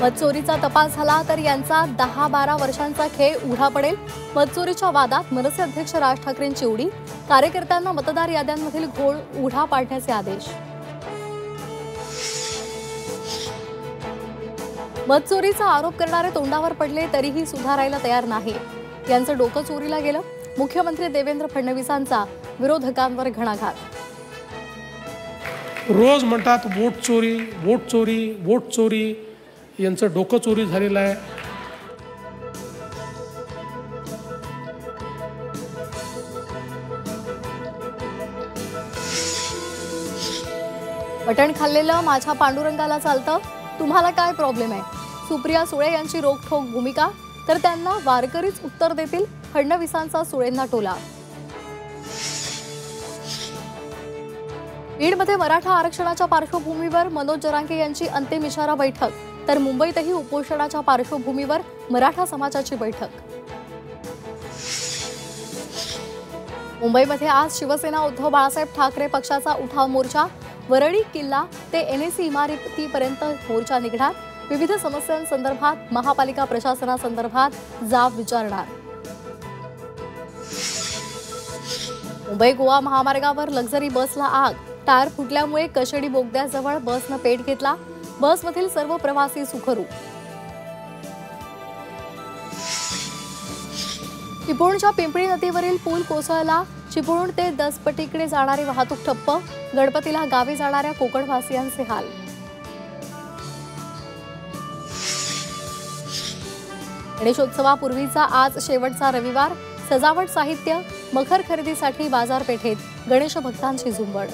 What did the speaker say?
मदचोरीचा तपास झाला तर यांचा 10-12 वर्षांचा खेळ उघडा पडेल। मदचोरीच्या वादात मनसे अध्यक्ष राज ठाकरेंची उडी, कार्यकर्त्यांना मतदार याद्यांमधील घोळ उघडा पाडण्याचे आदेश। मदचोरीचा आरोप करणारे तोंडावर पडले तरीही सुधारायला तयार नाही, यांचं डोकं चोरीला गेलं। मुख्यमंत्री देवेंद्र फडणवीसांचा विरोधकांवर घणाघात। रोज म्हणतात वोट चोरी, वोट चोरी, वोट चोरी, यांचं डोकं चोरी झालेलं आहे। मटण खाल्लेलं माझ्या पांडुरंगाला चालतं, तुम्हाला काय प्रॉब्लेम आहे? सुप्रिया सुळे यांची रोखठोक भूमिका, तर त्यांना वारकरीच उत्तर देतील, फडणवीसांचा सुळेंना टोला। बीडमध्ये मराठा आरक्षणाच्या पार्श्वभूमीवर मनोज जरांगे यांची अंतिम इशारा बैठक, तर मुंबईतही उपोषणाच्या पार्श्वभूमीवर मराठा समाजाची बैठक। मुंबईमध्ये आज शिवसेना उद्धव बाळासाहेब ठाकरे पक्षाचा उठाव मोर्चा, वरळी किल्ला ते एनएसी इमारतीपर्यंत मोर्चा निघणार। विविध समस्यांसंदर्भात महापालिका प्रशासनासंदर्भात जाब विचारणार। मुंबई गोवा महामार्गावर लक्झरी बसला आग, टायर फुटल्यामुळे कशेडी बोगद्याजवळ बसनं पेट घेतला, बसमधील सर्व प्रवासी सुखरूप। चिपळूणच्या पिंपळी नदीवरील पूल कोसळला, चिपळूण ते दसपटीकडे जाणारी वाहतूक ठप्प, गणपतीला गावी जाणाऱ्या कोकणवासियांचे हाल। गणेशोत्सवापूर्वीचा आज शेवटचा रविवार, सजावट साहित्य, मखर खरेदीसाठी बाजारपेठेत गणेश भक्तांची झुंबड।